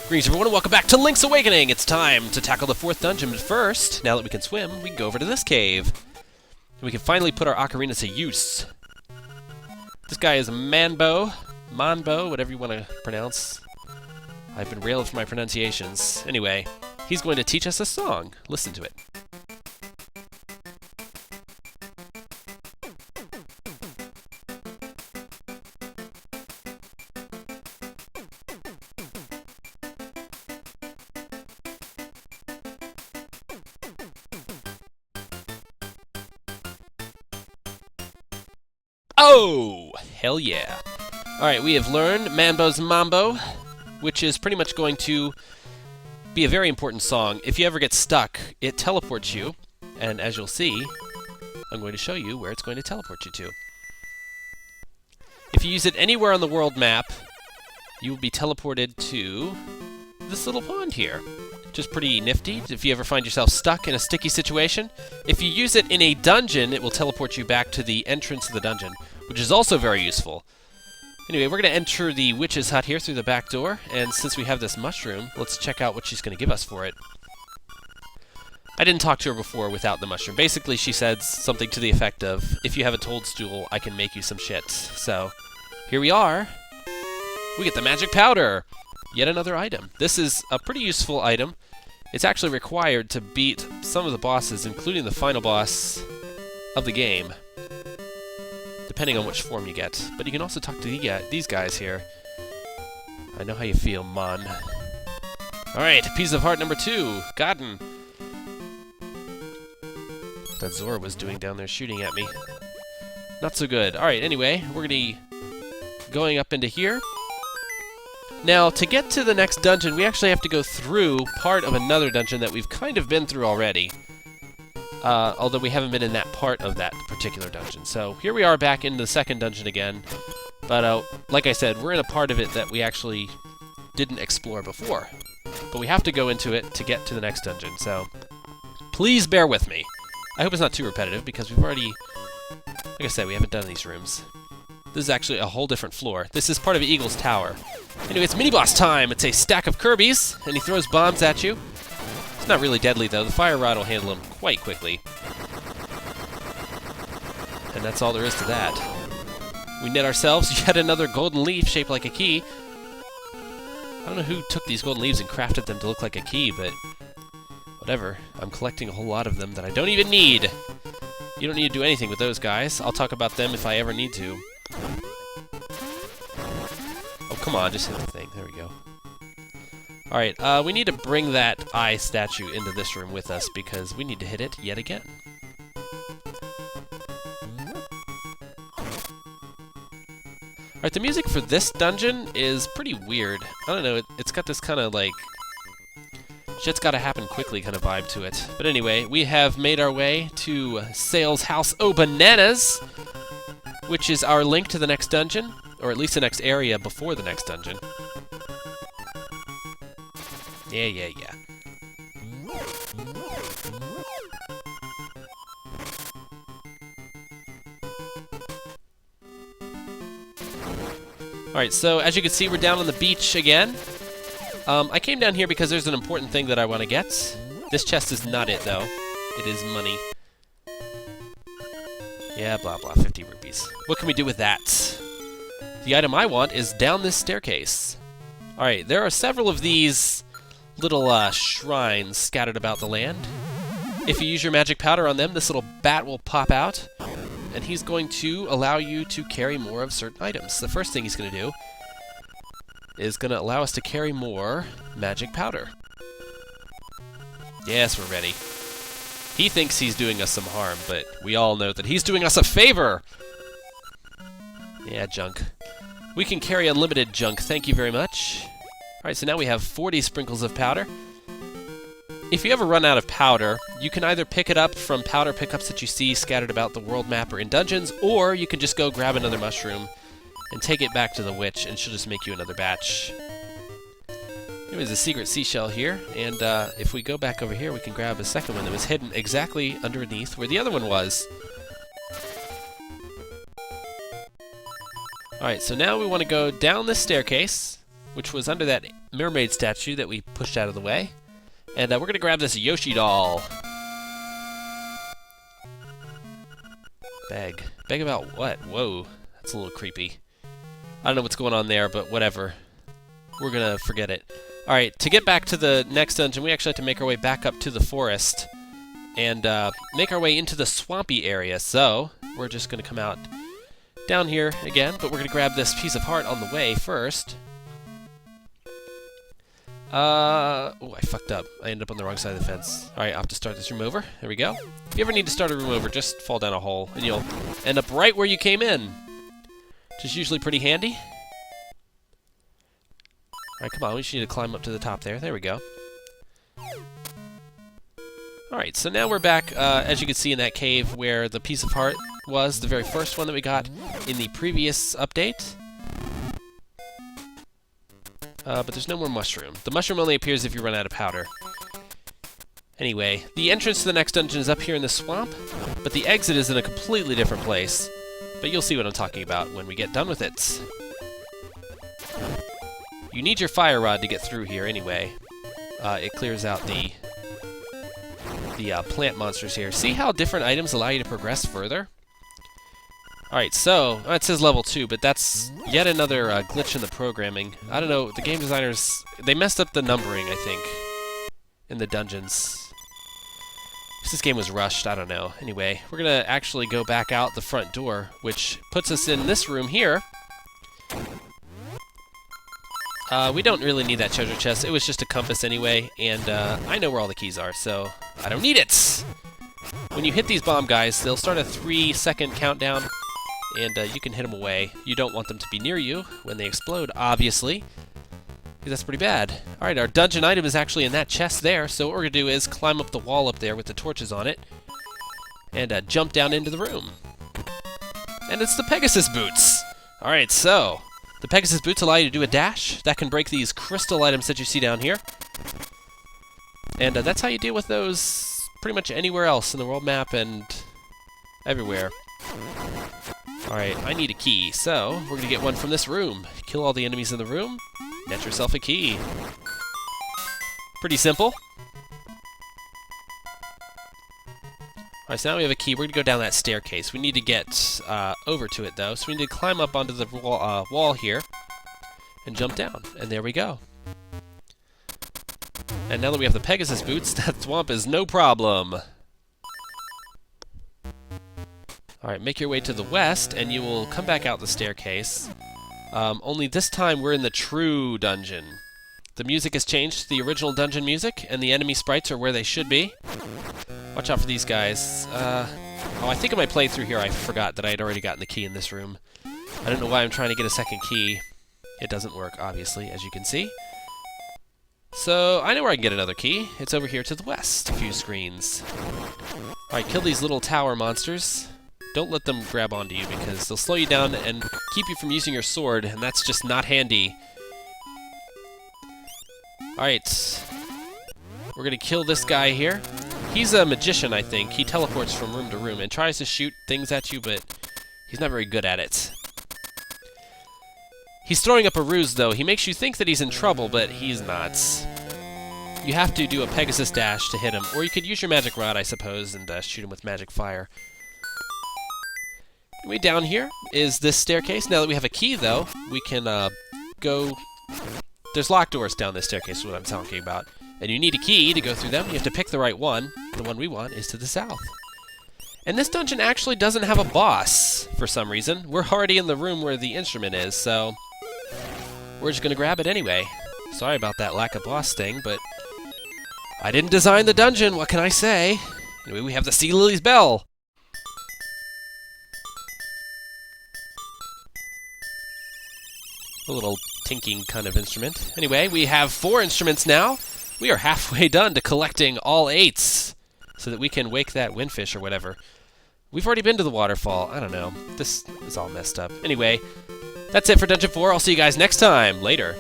Greetings everyone and welcome back to Link's Awakening! It's time to tackle the 4th dungeon, but first, now that we can swim, we can go over to this cave. We can finally put our ocarina to use. This guy is Mambo, whatever you want to pronounce. I've been railed for my pronunciations. Anyway, he's going to teach us a song. Listen to it. Oh, hell yeah. Alright, we have learned Mambo's Mambo, which is pretty much going to be a very important song. If you ever get stuck, it teleports you, and as you'll see, I'm going to show you where it's going to teleport you to. If you use it anywhere on the world map, you will be teleported to this little pond here. Just pretty nifty if you ever find yourself stuck in a sticky situation. If you use it in a dungeon, it will teleport you back to the entrance of the dungeon, which is also very useful. Anyway, we're going to enter the witch's hut here through the back door, and since we have this mushroom, let's check out what she's going to give us for it. I didn't talk to her before without the mushroom. Basically, she said something to the effect of, if you have a toadstool, I can make you some shit. So, here we are. We get the magic powder! Yet another item. This is a pretty useful item. It's actually required to beat some of the bosses, including the final boss of the game, depending on which form you get. But you can also talk to these guys here. I know how you feel, Mon. Alright, piece of heart number 2. Gotten. That Zora was doing down there shooting at me. Not so good. Alright, anyway, we're going to be going up into here. Now, to get to the next dungeon, we actually have to go through part of another dungeon that we've kind of been through already. Although we haven't been in that part of that particular dungeon. So, here we are back in the second dungeon again. But, like I said, we're in a part of it that we actually didn't explore before. But we have to go into it to get to the next dungeon, so please bear with me. I hope it's not too repetitive, because we've already, like I said, we haven't done these rooms. This is actually a whole different floor. This is part of Eagle's Tower. Anyway, it's mini-boss time! It's a stack of Kirby's, and he throws bombs at you. It's not really deadly, though. The fire rod will handle him quite quickly. And that's all there is to that. We net ourselves yet another golden leaf shaped like a key. I don't know who took these golden leaves and crafted them to look like a key, but whatever. I'm collecting a whole lot of them that I don't even need. You don't need to do anything with those guys. I'll talk about them if I ever need to. Oh, come on, just hit the thing. There we go. Alright, we need to bring that eye statue into this room with us because we need to hit it yet again. Alright, the music for this dungeon is pretty weird. I don't know, it's got this kind of like shit's gotta happen quickly kind of vibe to it. But anyway, we have made our way to Sale's House Oh Bananas, which is our link to the next dungeon, or at least the next area before the next dungeon. Yeah. Alright, so as you can see, we're down on the beach again. I came down here because there's an important thing that I want to get. This chest is not it, though. It is money. Yeah, blah blah, 50 rupees. What can we do with that? The item I want is down this staircase. Alright, there are several of these little shrines scattered about the land. If you use your magic powder on them, this little bat will pop out, and he's going to allow you to carry more of certain items. The first thing he's going to do is going to allow us to carry more magic powder. Yes, we're ready. He thinks he's doing us some harm, but we all know that he's doing us a favor! Yeah, junk. We can carry unlimited junk, thank you very much. Alright, so now we have 40 sprinkles of powder. If you ever run out of powder, you can either pick it up from powder pickups that you see scattered about the world map or in dungeons, or you can just go grab another mushroom and take it back to the witch, and she'll just make you another batch. There's a secret seashell here, and if we go back over here, we can grab a second one that was hidden exactly underneath where the other one was. Alright, so now we want to go down this staircase, which was under that mermaid statue that we pushed out of the way. And we're going to grab this Yoshi doll. Beg. Beg about what? Whoa, that's a little creepy. I don't know what's going on there, but whatever. We're going to forget it. Alright, to get back to the next dungeon, we actually have to make our way back up to the forest and make our way into the swampy area. So, we're just going to come out down here again, but we're going to grab this piece of heart on the way first. Oh, I fucked up. I ended up on the wrong side of the fence. Alright, I'll have to start this room over. There we go. If you ever need to start a room over, just fall down a hole, and you'll end up right where you came in. Which is usually pretty handy. Alright, come on, we just need to climb up to the top there. There we go. Alright, so now we're back, as you can see, in that cave where the piece of heart was, the very first one that we got in the previous update. But there's no more mushroom. The mushroom only appears if you run out of powder. Anyway, the entrance to the next dungeon is up here in the swamp, but the exit is in a completely different place. But you'll see what I'm talking about when we get done with it. You need your fire rod to get through here anyway. It clears out the plant monsters here. See how different items allow you to progress further? Alright, so, it says level 2, but that's yet another glitch in the programming. I don't know, the game designers, they messed up the numbering, I think, in the dungeons. If this game was rushed, I don't know. Anyway, we're going to actually go back out the front door, which puts us in this room here. We don't really need that treasure chest. It was just a compass anyway, and I know where all the keys are, so I don't need it! When you hit these bomb guys, they'll start a 3-second countdown, and you can hit them away. You don't want them to be near you when they explode, obviously, because that's pretty bad. Alright, our dungeon item is actually in that chest there, so what we're going to do is climb up the wall up there with the torches on it, and jump down into the room. And it's the Pegasus boots! Alright, so the Pegasus boots allow you to do a dash that can break these crystal items that you see down here. And that's how you deal with those pretty much anywhere else in the world map and everywhere. Alright, I need a key, so we're going to get one from this room. Kill all the enemies in the room, net yourself a key. Pretty simple. Alright, so now we have a key. We're going to go down that staircase. We need to get over to it, though, so we need to climb up onto the wall here and jump down. And there we go. And now that we have the Pegasus boots, that swamp is no problem. Alright, make your way to the west, and you will come back out the staircase. Only this time we're in the true dungeon. The music has changed to the original dungeon music, and the enemy sprites are where they should be. Watch out for these guys. Oh, I think in my playthrough here I forgot that I had already gotten the key in this room. I don't know why I'm trying to get a second key. It doesn't work, obviously, as you can see. So, I know where I can get another key. It's over here to the west, a few screens. Alright, kill these little tower monsters. Don't let them grab onto you, because they'll slow you down and keep you from using your sword, and that's just not handy. Alright. We're gonna kill this guy here. He's a magician, I think. He teleports from room to room and tries to shoot things at you, but he's not very good at it. He's throwing up a ruse, though. He makes you think that he's in trouble, but he's not. You have to do a Pegasus dash to hit him, or you could use your magic rod, I suppose, and shoot him with magic fire. Way down here is this staircase. Now that we have a key, though, we can go... There's locked doors down this staircase, is what I'm talking about. And you need a key to go through them. You have to pick the right one. The one we want is to the south. And this dungeon actually doesn't have a boss, for some reason. We're already in the room where the instrument is, so we're just going to grab it anyway. Sorry about that lack of boss thing, but I didn't design the dungeon, what can I say? Anyway, we have the Sea Lily's Bell. A little tinking kind of instrument. Anyway, we have 4 instruments now. We are halfway done to collecting all 8s, so that we can wake that windfish or whatever. We've already been to the waterfall. I don't know. This is all messed up. Anyway, that's it for Dungeon 4. I'll see you guys next time. Later.